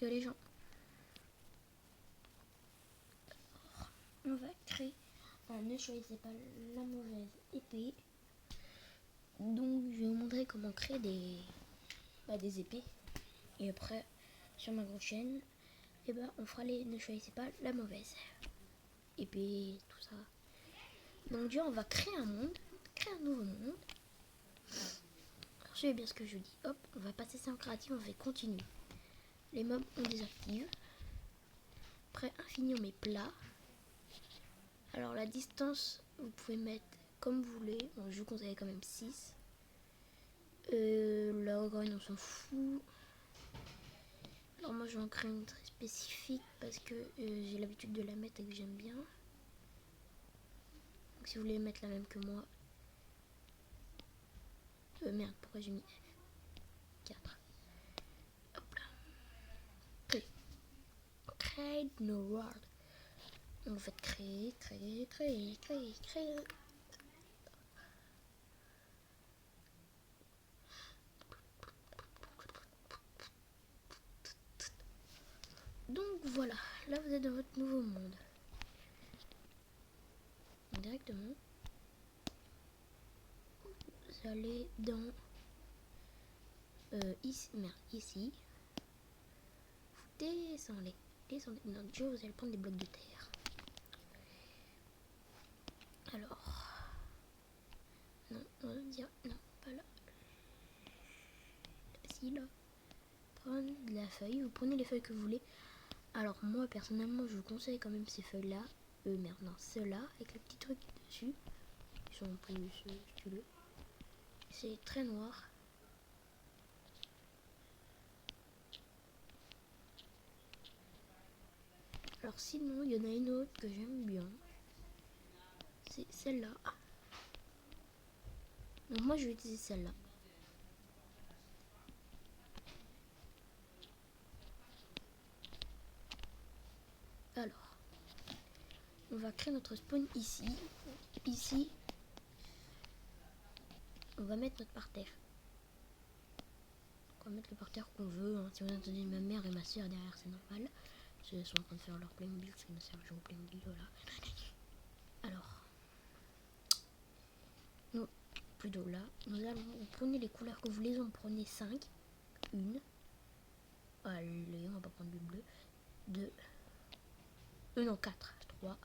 que les gens. On va créer ne choisissez pas la mauvaise épée. Donc je vais vous montrer comment créer des épées. Et après sur ma grosse chaîne, on fera les ne choisissez pas la mauvaise épée, tout ça. Donc déjà on va créer un monde, créer un nouveau monde. Alors suivez bien ce que je dis. Hop, on va passer ça en créatif, on fait continuer. Les mobs on désactive. Après infini on met plat. Alors la distance vous pouvez mettre comme vous voulez. Bon, je vous conseille quand même 6. La graine on s'en fout. Alors moi je vais en créer une très spécifique parce que j'ai l'habitude de la mettre et que j'aime bien. Donc si vous voulez mettre la même que moi. Merde, pourquoi j'ai mis F4. Hop là. Créer. Create no world. Donc vous faites créer. Donc voilà, là vous êtes dans votre nouveau monde. Directement, vous allez dans ici. Vous descendez. Non, déjà vous allez prendre des blocs de terre. Alors, non, on va dire non, pas là. Si là, prendre de la feuille. Vous prenez les feuilles que vous voulez. Alors moi personnellement, je vous conseille quand même ces feuilles-là. Ceux-là avec le petit truc dessus. Ils sont plus stylés. C'est très noir. Alors sinon, il y en a une autre que j'aime bien. C'est celle-là. Donc moi je vais utiliser celle-là. Alors, on va créer notre spawn ici. Ici, on va mettre notre parterre. On va mettre le parterre qu'on veut. Hein. Si vous entendez ma mère et ma soeur derrière, c'est normal. Ils sont en train de faire leur Playmobil, c'est une soeur joue au Playmobil, voilà. Alors, nous, plutôt là, vous prenez les couleurs que vous voulez, on prenez 5. Une. Allez, on va pas prendre du bleu. 2. Non, 4. 3.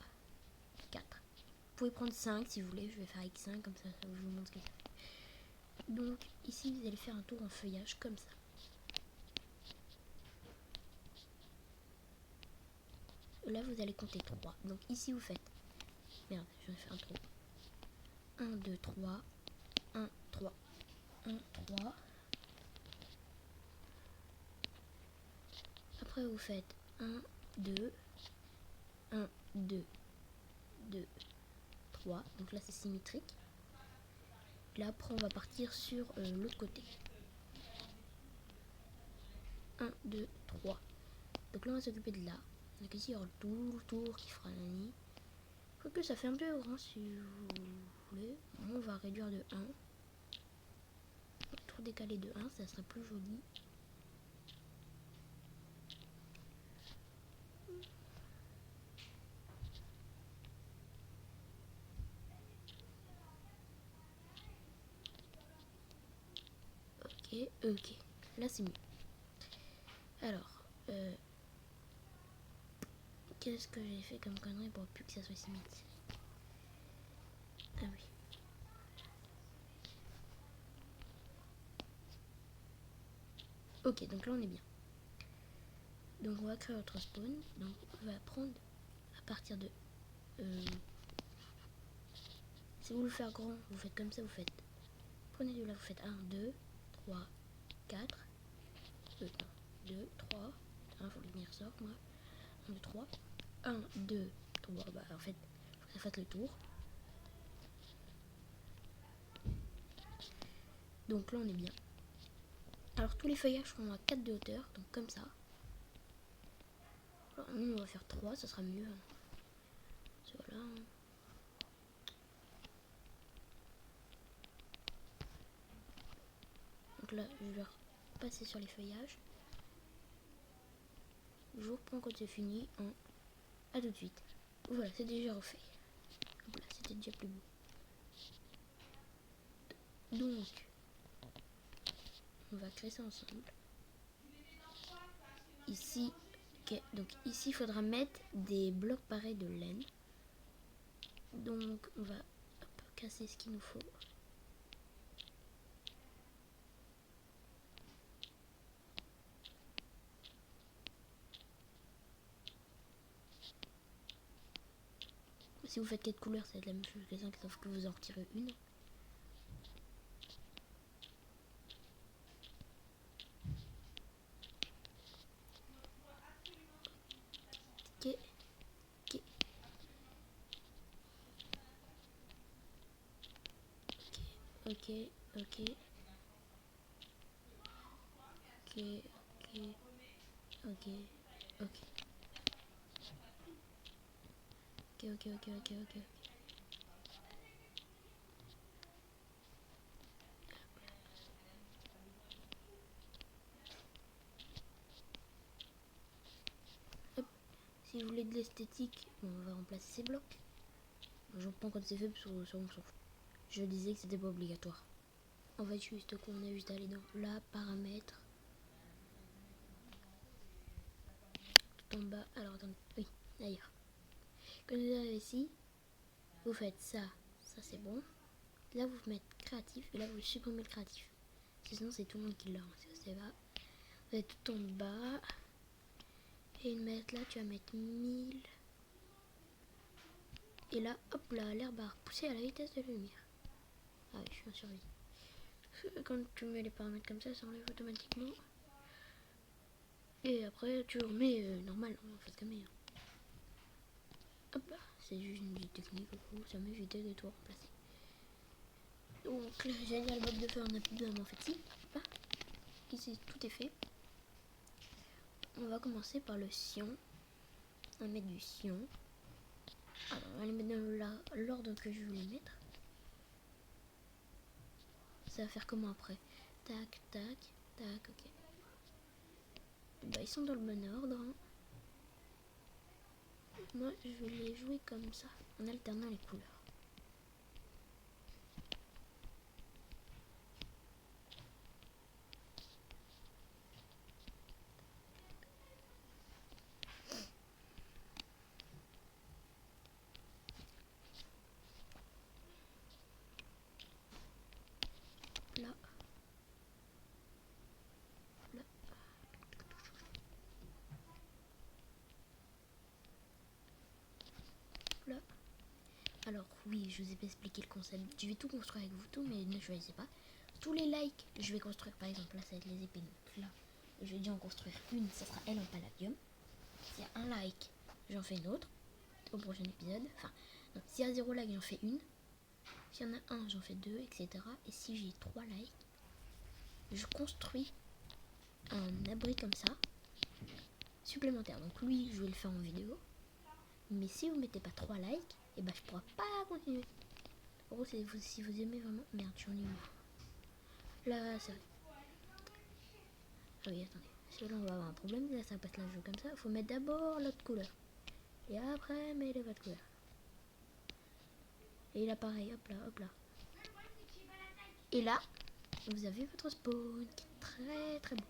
4. Vous pouvez prendre 5 si vous voulez, je vais faire avec 5, comme ça, je vous montre ce que ça fait. Donc, ici, vous allez faire un tour en feuillage, comme ça. Là, vous allez compter 3. Donc, ici, vous faites... Merde, je vais faire un trou. 1, 2, 3. 1, 3. 1, 3. Après, vous faites 1, 2. 1, 2. 2, 3. Donc là, c'est symétrique. Là, après, on va partir sur l'autre côté. 1, 2, 3. Donc là, on va s'occuper de là. Donc ici, il y aura tout le tour qui fera la nuit. Faut que ça fait un peu grand si vous voulez. On va réduire de 1. Trop décalé de 1, ça sera plus joli. Ok. Là, c'est mieux. Alors, qu'est-ce que j'ai fait comme connerie pour plus que ça soit symétrique? Ah oui. Ok, donc là on est bien. Donc on va créer notre spawn. Donc on va prendre à partir de... si vous voulez faire grand, vous faites comme ça, vous faites... Prenez de là, vous faites 1, 2, 3, 4. 2, 3. Il faut que le mire sorte, moi. 1, 2, 3. 1, 2, 3. Bah en fait, faut que ça fasse le tour. Donc là on est bien. Alors tous les feuillages seront à 4 de hauteur, donc comme ça. Alors nous on va faire 3, ça sera mieux. Voilà. Donc là je vais passer sur les feuillages. je vous reprends quand c'est fini. À tout de suite. Voilà, c'est déjà refait. Hop là, c'était déjà plus beau. Donc, on va créer ça ensemble. Ici, ok, donc ici, il faudra mettre des blocs pareils de laine. Donc, on va casser ce qu'il nous faut. Si vous faites 4 couleurs, ça va être la même chose que 5, sauf que vous en retirez une. Ok, ok, ok, ok, ok, ok, ok, ok, ok. Hop. Si vous voulez de l'esthétique, on va remplacer ces blocs. Je reprends quand c'est fait, parce que ça on s'en fout. Je disais que c'était pas obligatoire. On va juste qu'on a juste à aller dans la paramètres. Tout en bas. Alors attendez. Oui, d'ailleurs. Quand vous arrivez ici, vous faites ça. Ça c'est bon. Là vous mettez créatif et là vous supprimez le créatif. Sinon c'est tout le monde qui l'a. C'est va. Vous êtes tout en bas. Et une mettre là, tu vas mettre 1000. Et là, hop là, l'herbe va repousser à la vitesse de la lumière. Ah oui, je suis en survie. Quand tu mets les paramètres comme ça enlève automatiquement. Et après, tu remets normal, en fait, comme hop là, c'est juste une petite technique, au coup, ça m'évitait de tout remplacer. Donc, le génial bob de feu, on a plus besoin, en fait, si. Hop là. Ici, tout est fait. On va commencer par le sion. On va mettre du sion. Alors, on va les mettre dans l'ordre que je veux les mettre. Ça va faire comment après? Tac, tac, tac, ok. Bah, ils sont dans le bon ordre. Hein. Moi, je vais les jouer comme ça, en alternant les couleurs. Là. Là. Là. Alors oui, je vous ai pas expliqué le concept. Je vais tout construire avec vous tout, mais ne choisissez pas. Tous les likes, je vais construire par exemple là, ça va être les épines. Là, je vais déjà en construire une, ça sera elle en palladium. S'il y a un like, j'en fais une autre au prochain épisode. Enfin, s'il y a 0 like, j'en fais une. S'il y en a un, j'en fais deux, etc. Et si j'ai 3 likes, je construis un abri comme ça, supplémentaire. Donc lui, je vais le faire en vidéo. Mais si vous mettez pas 3 likes, et ben je pourrai pas continuer. En gros, si vous aimez vraiment... Merde, je suis en niveau. Là, c'est vrai. Ah oui, attendez. Celui-là, on va avoir un problème. Là, ça passe la jeu comme ça. Il faut mettre d'abord l'autre couleur. Et après, mettez votre couleur. Et là, pareil. Hop là, hop là. Et là, vous avez votre spawn qui est très très beau.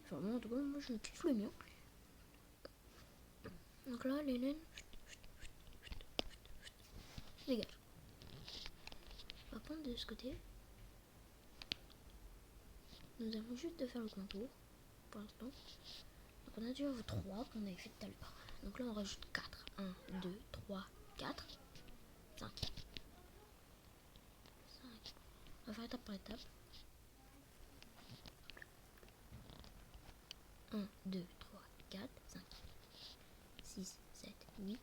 Enfin, moi, en tout cas, moi, je kiffe le mien. Donc là, les laines... Dégage. On va prendre de ce côté. Nous avons juste de faire le contour. Pour l'instant. Donc on a déjà vos 3 qu'on avait fait tout à l'heure. Donc là on rajoute 4. 1, 2, 3, 4, 5. 5. On va faire étape par étape. 1, 2, 3, 4, 5. 6, 7, 8,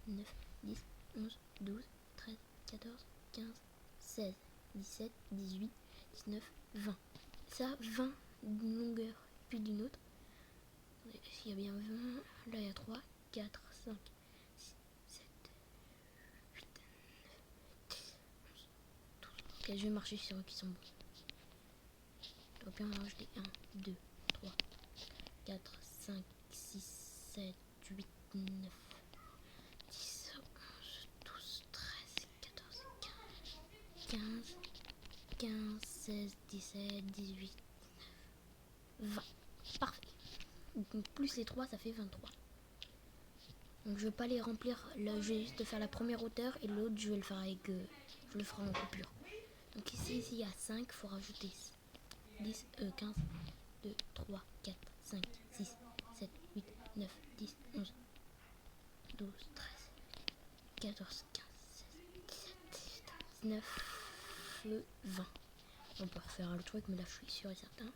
9, 10, 11, 12, 13, 14, 15, 16, 17, 18, 19, 20. Ça, 20 d'une longueur puis d'une autre. S'il y a bien 20, là il y a 3, 4, 5, 6, 7, 8, 9, 10, 11, 12. Ok, je vais marcher sur eux qui sont bons. Je dois bien en rajouter 1, 2, 3, 4, 5, 6, 7, 8, 9, 10, 11, 12, 13, 14, 15, 15, 16, 17, 18, 19, 20. Parfait. Donc plus les 3, ça fait 23. Donc je vais pas les remplir. Là, je vais juste faire la première hauteur et l'autre, je vais le faire avec... je le ferai en coupure. Donc ici, il y a 5, il faut rajouter 10, 15, 2, 3, 4, 5, 6, 7, 8, 9, 10, 11, 12, 13, 14, 15, 16, 17, 18, 19, 20. On peut refaire le truc, mais là je suis sûr et certain.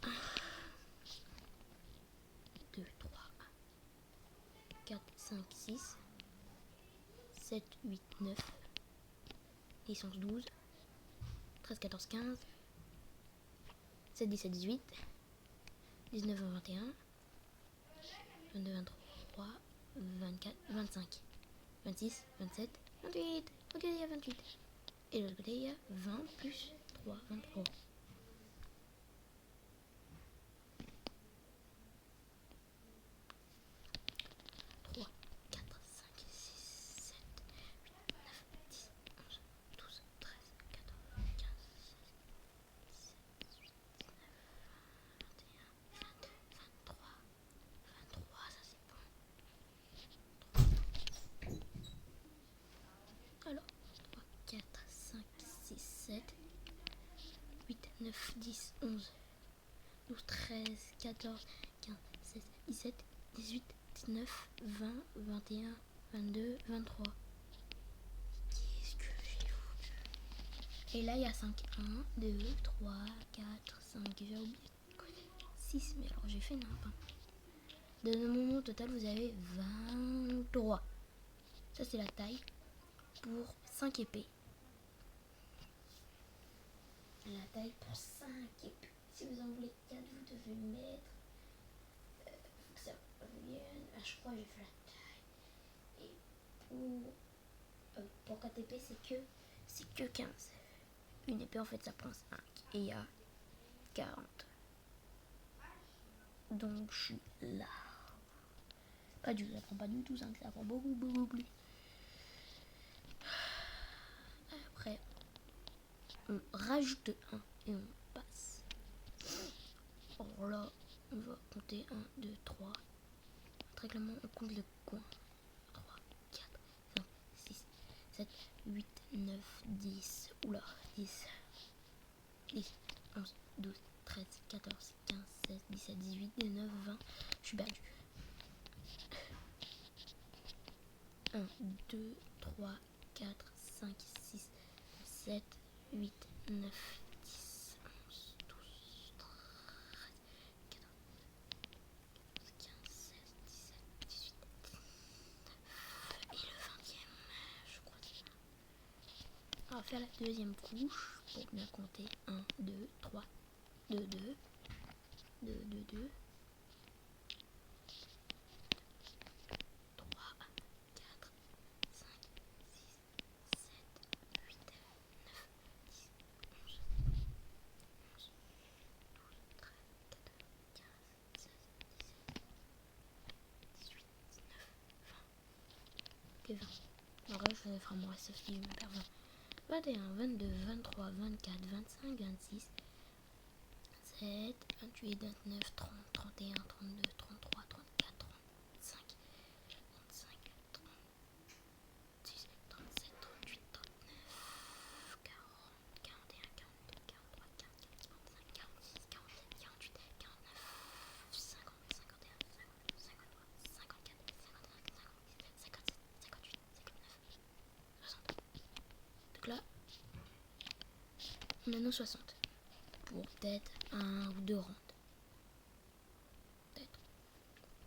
1, 2, 3, 4, 5, 6, 7, 8, 9, 10, 11, 12, 13, 14, 15, 7, 17, 18, 19, 20, 21, 22, 23, 24, 25, 26, 27, 28. Ok, il y a 28. Et de l'autre côté, il y a 20 plus 3, 23. 3, 4, 5, 6, 7, 8, 9, 10, 11, 12, 13, 14, 15, 16, 17, 18, 19, 21, 22, 23. 23, ça c'est bon. Alors, 3, 4, 5, 6, 7, 8, 9, 10, 11, 12, 13, 14, 15, 16, 17, 18, 19, 20, 21, 22, 23. Qu'est-ce que j'ai foutu? Et là, il y a 5. 1, 2, 3, 4, 5. J'ai oublié 6, mais alors j'ai fait n'importe. De mon total, vous avez 23. Ça, c'est la taille pour 5 épées. La taille pour 5 épées. Si vous en voulez 4, vous devez mettre... faut que ça revienne. Ah, je crois que j'ai fait la taille. Et pour 4 épées, c'est que 15. Une épée, en fait, ça prend 5. Et il y a 40. Donc, je suis là. Pas du tout, ça prend pas du tout 5. Ça prend beaucoup, beaucoup plus. Après, on rajoute 1 et on passe. Alors là, on va compter 1, 2, 3. Très clairement, on compte le coin. 3, 4, 5, 6, 7, 8, 9, 10. Oula, 10. 10, 11, 12, 13, 14, 15, 16, 17, 18, 19, 20. Je suis perdu. 1, 2, 3, 4, 5, 6, 7, 8, 9, 10, 11, 12, 13, 14, 15, 16, 17, 18, 19. Et le 20e, je crois. On va faire la deuxième couche pour bien compter. 1, 2, 3, 2, 2, 2, 2, 2. 3, 4, 5, 6, 7, 8, 9, 10, 11, 11, 12, 13, 14, 15, 16, 17, 18, 19, 20. Ok, 20. Alors là, je vais faire mon reste si je me perds 20. 21, 22, 23, 24, 25, 26, 7, 28, 29, 30, 31, 32, 33, 34, 35, 35, 36, 37, 38, 39, 40, 41, 42, 43, 44, 45, 46, 47, 48, 49, 50, 51, 52, 53, 54, 55, 56, 57, 58, 59, 60. Donc là, on a nos 60. Pour peut-être 1 ou 2 rondes. Peut-être.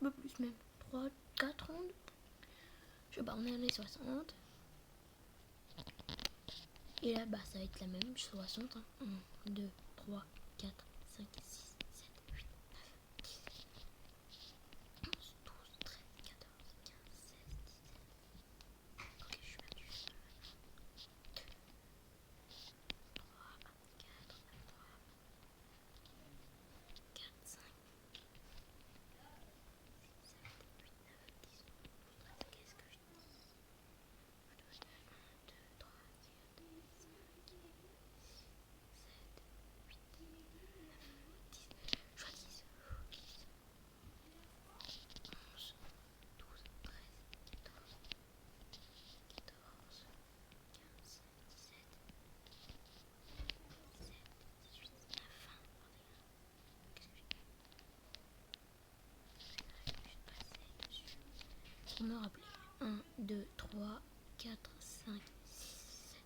Un peu plus même. 3, 4 rondes. Je sais pas, on est à les 60. Et là, bah, ça va être la même. 60. 1, 2, 3, 4, 5, 6, 7, 8, 9, 10, 11, 12, 13, 14, 15, 16, 17. Ok, je suis perdu. 3, 4, 3, 4, 5. pour me rappeler. 1, 2, 3, 4, 5, 6, 7.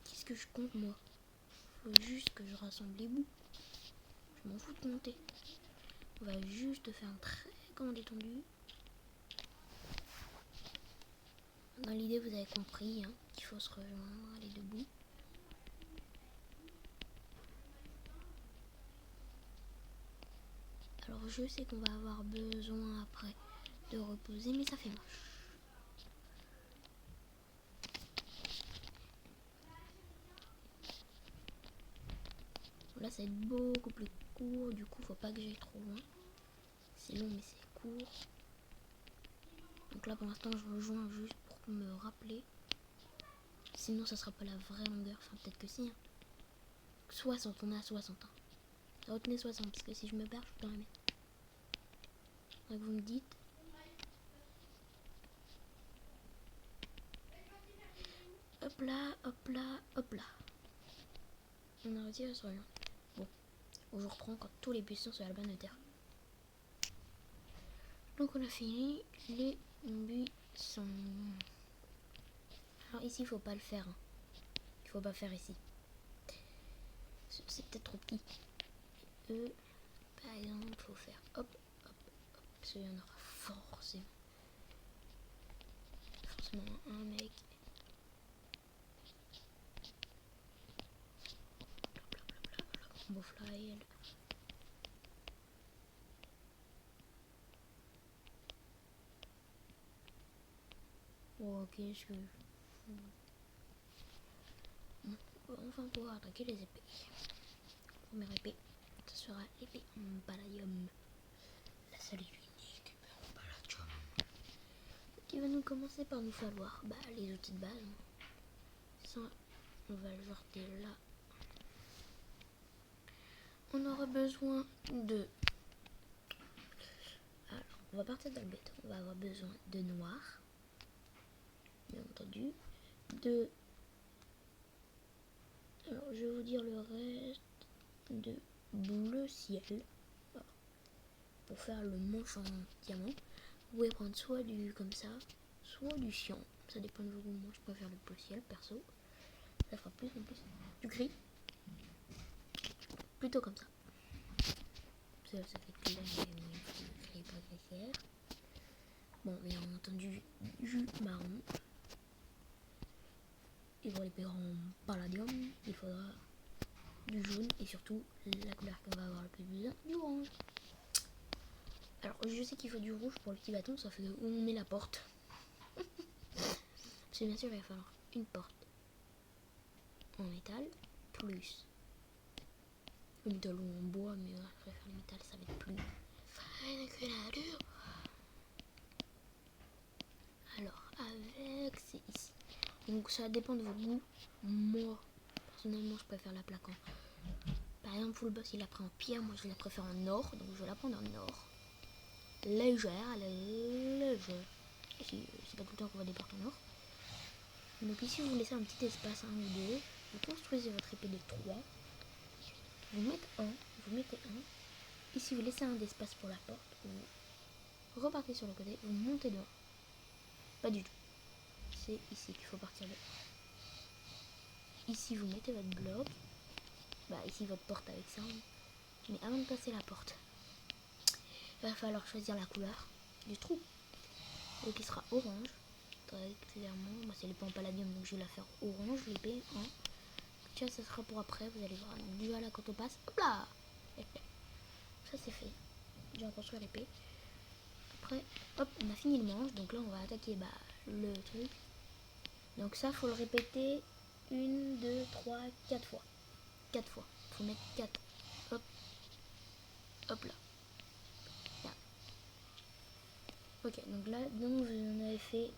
Qu'est-ce que je compte moi? Faut juste que je rassemble les bouts. Je m'en fous de compter. On va juste faire un très grand étendu. Dans l'idée, vous avez compris qu'il faut se rejoindre les deux bouts. Alors je sais qu'on va avoir besoin après de reposer, mais ça fait moche. Là ça va être beaucoup plus court, du coup faut pas que j'aille trop loin. C'est long mais c'est court. Donc là pour l'instant je rejoins juste pour me rappeler. Sinon ça sera pas la vraie longueur, enfin peut-être que si. 60, on est à 60. Retenez 60 parce que si je me perds je peux rien mettre. Donc vous me dites. Hop là, hop là, hop là. On a réussi à se rejoindre. Bon, je reprends quand tous les buissons sont à la bonne hauteur. Donc on a fini les buissons. Alors ici il faut pas le faire. Il faut pas faire ici. C'est peut-être trop petit. Par exemple, il faut faire hop, hop, hop. Parce qu'il y en aura forcément. Forcément un mec. Combo fly. Oh, ok, je vais. Bon, on va enfin pouvoir attaquer les épées. Première épée, ce sera l'épée en palladium. La seule et unique épée en palladium. Qui va nous commencer par nous falloir les outils de base. Ça, on va le jeter là. On aura besoin de. Alors, on va partir dans le béton. On va avoir besoin de noir. Bien entendu. De. Alors, je vais vous dire le reste. De bleu ciel. Alors, pour faire le manche en diamant, vous pouvez prendre soit du comme ça, soit du cyan. Ça dépend de vous. Moi, je préfère le bleu ciel perso. Ça fera plus en plus. Du gris. Plutôt comme ça. Ça fait clair, mais pas clair. Bon, bien entendu, du marron. Et pour l'épée en palladium, il faudra du jaune et surtout la couleur qu'on va avoir le plus besoin, du orange. Alors, je sais qu'il faut du rouge pour le petit bâton, sauf que où on met la porte. Parce que bien sûr, il va falloir une porte en métal, plus le métal ou en bois, mais je préfère le métal, ça va être plus fine que la dure. Alors, avec, c'est ici. Donc, ça dépend de vos goûts. Moi, personnellement, je préfère la plaque en. Par exemple, Full Boss, il l'a pris en pierre, moi je la préfère en or, donc je vais la prendre en or. Légère, légère. C'est pas tout le temps qu'on va des portes en or. Donc ici, vous laissez un petit espace, 1 ou 2. Vous construisez votre épée de 3. Vous mettez un. Ici, vous laissez un d'espace pour la porte. Vous repartez sur le côté, vous montez dehors. Pas du tout. C'est ici qu'il faut partir de. Ici, vous mettez votre bloc. Ici, votre porte avec ça. Mais avant de passer la porte, il va falloir choisir la couleur du trou. Donc il sera orange. Très clairement. Moi c'est l'épée en palladium, donc je vais la faire orange, l'épée en. Ça sera pour après, vous allez voir. Donc voilà, quand on passe, hop là, ça c'est fait. J'ai construit l'épée. Après, hop, on a fini le manche. Donc là on va attaquer le truc. Donc ça faut le répéter 1, 2, 3, 4 fois. 4 fois. Faut mettre 4. Hop. Hop là. Ok, donc là, donc vous en avez fait...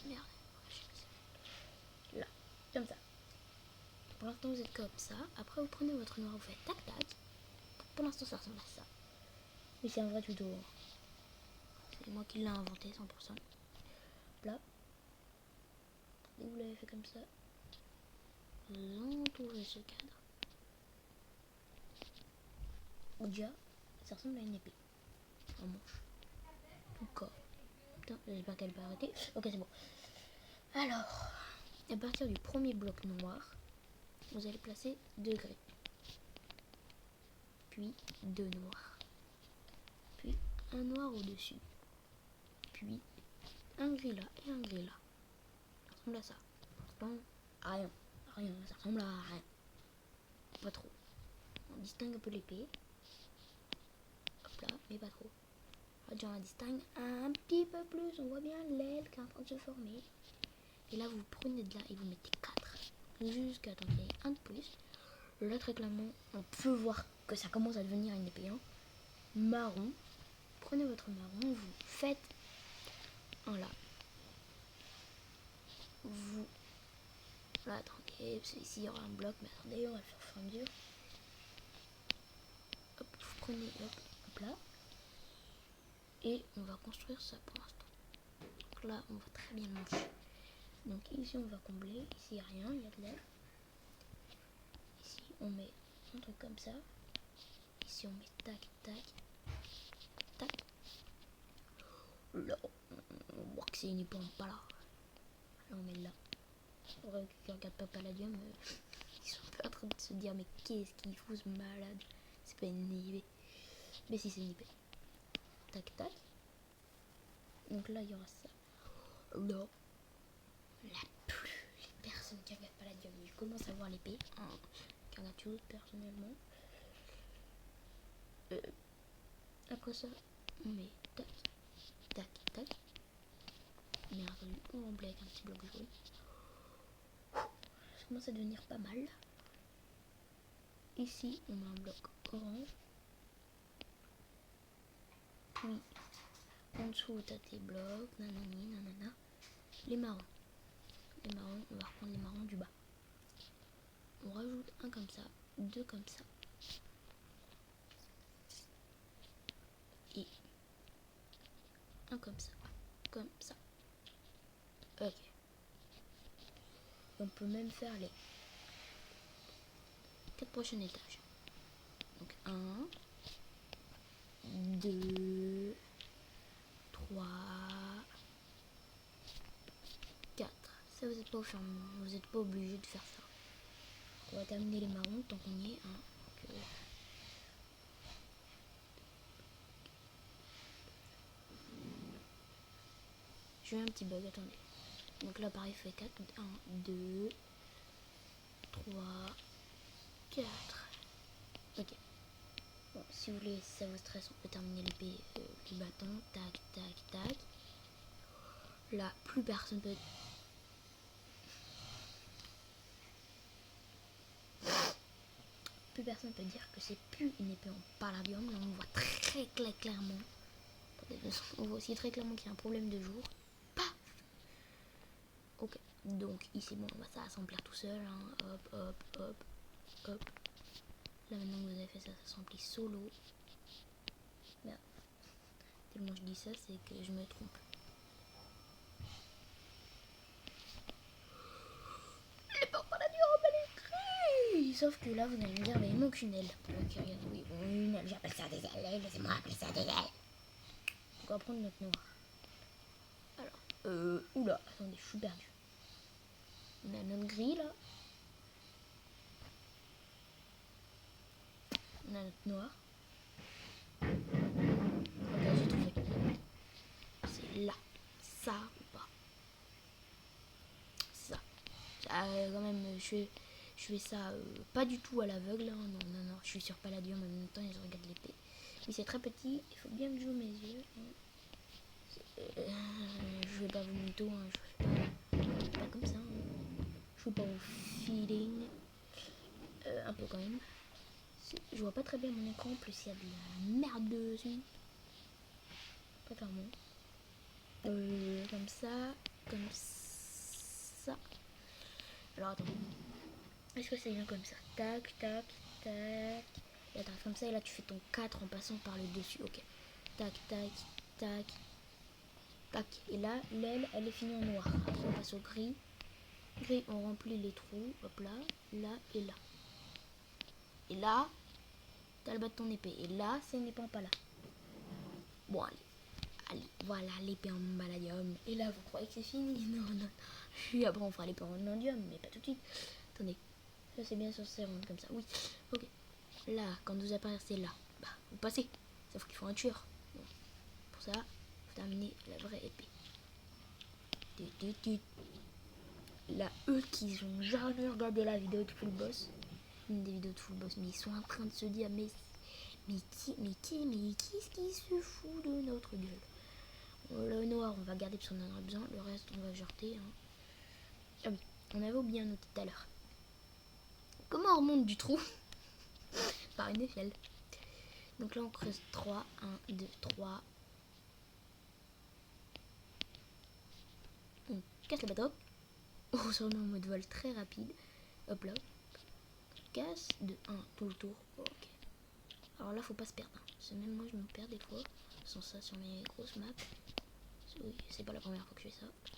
Merde, là, comme ça. Pour l'instant, vous êtes comme ça. Après, vous prenez votre noir, vous faites tac tac. Pour l'instant, ça ressemble à ça. Mais c'est un vrai tuto. C'est moi qui l'ai inventé, 100%. Là, dès que vous l'avez fait comme ça, vous entourez ce cadre. Ou déjà, ça ressemble à une épée. En manche. Tout corps. Putain, j'espère qu'elle va arrêter. Ok, c'est bon. Alors, à partir du premier bloc noir, vous allez placer 2 gris. Puis 2 noirs. Puis un noir au-dessus. Puis un gris là et un gris là. Ça ressemble à ça. Ça ressemble à rien. Rien, ça ressemble à rien. Pas trop. On distingue un peu l'épée. Hop là, mais pas trop. Là, on la distingue un petit peu plus. On voit bien l'aile qui est en train de se former. Et là, vous prenez de là et vous mettez 4. Jusqu'à temps qu'il y ait un de plus. Là, très clairement, on peut voir que ça commence à devenir une épée. Marron. Prenez votre marron, vous faites un là. Vous... Là, attendez, parce qu'ici, il y aura un bloc. Mais attendez, on va le faire au fur et à mesure. Hop, vous prenez, hop là. Et on va construire ça pour l'instant. Donc là, on va très bien manger. Donc ici, on va combler. Ici, il n'y a rien, il y a de l'air. Ici, on met un truc comme ça. Ici, on met tac, tac, tac. Là, on voit que c'est une épée en pala. Là, on met là. Pour ceux qui regardent pas Palladium, ils sont un peu en train de se dire mais qu'est-ce qu'il fout ce malade. C'est pas une épée. Mais si, c'est une épée. Tac, tac. Donc là, il y aura ça. Là, la plus. Les personnes qui regardent Palladium, ils commencent à voir l'épée. Qui regardent tout personnellement. Après ça, on met tac, tac, tac. Bien entendu, on remplit avec un petit bloc jaune. Ça commence à devenir pas mal. Ici, on met un bloc orange. Puis, en dessous, t'as tes blocs, nanani, nanana. Les marrons. Les marrons, on va reprendre les marrons du bas. On rajoute un comme ça, 2 comme ça. Et un comme ça. Comme ça. Ok. On peut même faire les 4 prochains étages. Donc 1, 2, 3, 4. Ça, vous êtes pas obligé de faire ça. On va terminer les marrons tant qu'on y est. J'ai eu un petit bug, attendez. Donc là, pareil, fait 4. 1, 2, 3, 4. Ok. Bon, si vous voulez, si ça vous stresse, on peut terminer l'épée du bâton. Tac, tac, tac. Là, plus personne peut... Plus personne peut dire que c'est plus une épée en palladium. Là, on voit très clairement. On voit aussi très clairement qu'il y a un problème de jour. Paf. Ok. Donc ici, bon, bah, ça va s'emplir tout seul. Hop, hop, hop, hop. Là, maintenant que vous avez fait ça, ça s'emplit solo. Merde. Tellement je dis ça, c'est que je me trompe. Elle est pas palladium, elle est grise. Sauf que là, vous allez me dire, mais il manque une aile. Ok, regarde, oui, bon, une aile, j'appelle ça des ailes. Laissez-moi appeler ça des ailes. On va prendre notre noir. Alors, oula, attendez, je suis perdu. On a notre gris là. On a notre noir. Ok, j'ai trouvé. C'est là. Ça ou pas. Ça. Quand même, je fais ça pas du tout à l'aveugle. Hein. Non, non, non. Je suis sur Palladium en même temps et je regarde l'épée. Mais c'est très petit. Il faut bien que j'ouvre mes yeux. Je vais pas vous mytho. Hein. Je fais pas comme ça. Hein. Je fais pas au feeling. Un peu quand même. Je vois pas très bien mon écran. En plus, il y a de la merde dessus. Très clairement. Comme ça, comme ça. Alors attends, est-ce que c'est bien comme ça? Tac, tac, tac. Et attends, comme ça, et là tu fais ton 4 en passant par le dessus, ok. Tac, tac, tac, tac. Et là, l'aile, elle est finie en noir. Après on passe au gris. Gris, on remplit les trous, hop là, là et là. Et là, t'as le bas de ton épée. Et là, c'est une épée en pala. Bon, allez, voilà l'épée en palladium. Et là, vous croyez que c'est fini? Non, non. Puis après, on fera l'épée en indium, mais pas tout de suite. Attendez, ça c'est bien censé rendre comme ça. Oui, ok. Là, quand vous apparaissez là, bah, vous passez. Sauf qu'il faut un tueur. Bon, pour ça, faut terminer la vraie épée. Là, eux qui ont jamais regardé la vidéo de Full Boss, une des vidéos de Full Boss, mais ils sont en train de se dire, mais qui est-ce qui se fout de notre gueule? Le noir, on va garder parce qu'on en a besoin. Le reste, on va jeter. Hein. Ah oui, on avait oublié un autre tout à l'heure. Comment on remonte du trou? Par une échelle. Donc là, on creuse 3. 1, 2, 3. On casse le bateau. On se remet en mode vol très rapide. Hop là. On casse de 1 tout le tour. Ok. Alors là, faut pas se perdre. Hein. Parce que même moi, je me perds des fois. Sans ça sur mes grosses maps. Oui, c'est pas la première fois que je fais ça. Ok.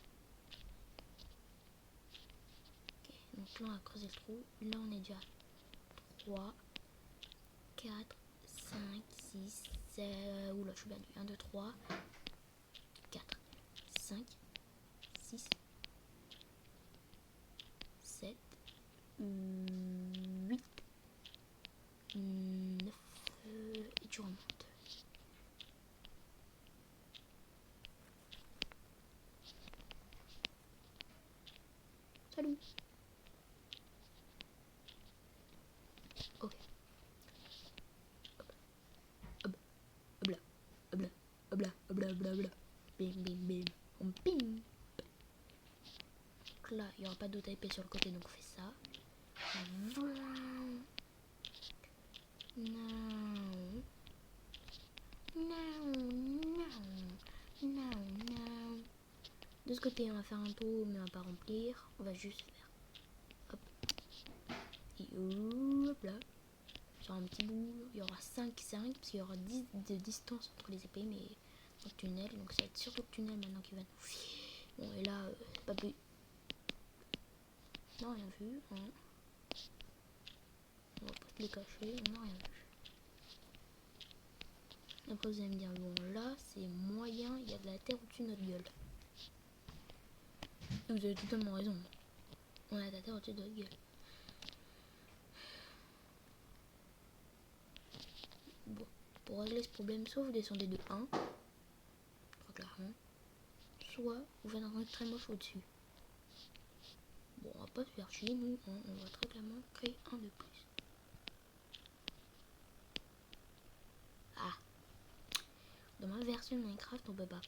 Donc là, on a creusé le trou. Là, on est déjà 3, 4, 5, 6, 7. Oula, je suis perdu. 1, 2, 3, 4, 5, 6, 7, 8, 9. Et tu remontes. Salut. Ok. Hop, hop là, hop là, hop là, hop là, hop là, hop là. Bim, bim, bim. On ping. Donc là, il n'y aura pas d'autre épée sur le côté, donc on fait ça. Non. Non, non, non, non. De ce côté, on va faire un trou, mais on va pas remplir. On va juste faire. Hop. Et hop là. Sur un petit bout, il y aura 5, 5, parce qu'il y aura 10 de distance entre les épées, mais dans le tunnel, donc ça va être surtout le tunnel maintenant qui va nous. Bon, et là, pas plus. Non, rien vu. Hein. On va pas se les cacher, on n'a rien vu. Après, vous allez me dire, bon, là, c'est moyen, il y a de la terre au-dessus de notre gueule. Vous avez totalement raison. On a de la terre au-dessus de notre gueule. Bon, pour régler ce problème, soit vous descendez de 1, très clairement, soit vous faites un truc très moche au-dessus. Bon, on va pas se faire chier, nous, hein, on va très clairement créer un de plus. Ah, dans ma version de Minecraft, on peut pas.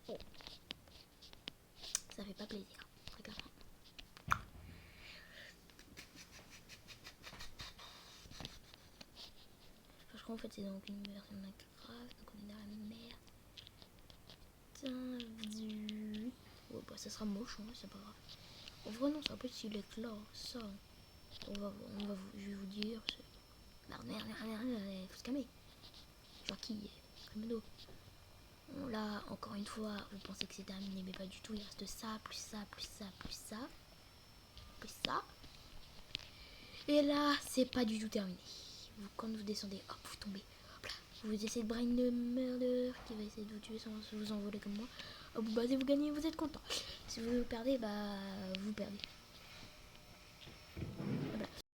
Oh. Ça fait pas plaisir, très clairement. Je crois en fait c'est donc une version de Minecraft, donc on est dans la merde. Ouais, bah ça sera moche, hein, c'est pas grave. En vrai, non, ça peut être là, ça. Je vais vous dire. Merde, faut se calmer. Genre qui? Calme-toi. Bon, là, encore une fois, vous pensez que c'est terminé, mais pas du tout. Il reste ça, plus ça, plus ça, plus ça, plus ça. Et là, c'est pas du tout terminé. Quand vous descendez, hop, vous tombez. Hop là, vous essayez de brain de murder qui va essayer de vous tuer sans vous envoler comme moi. Hop, vous basez, vous gagnez, vous êtes content. Si vous perdez, bah, vous perdez.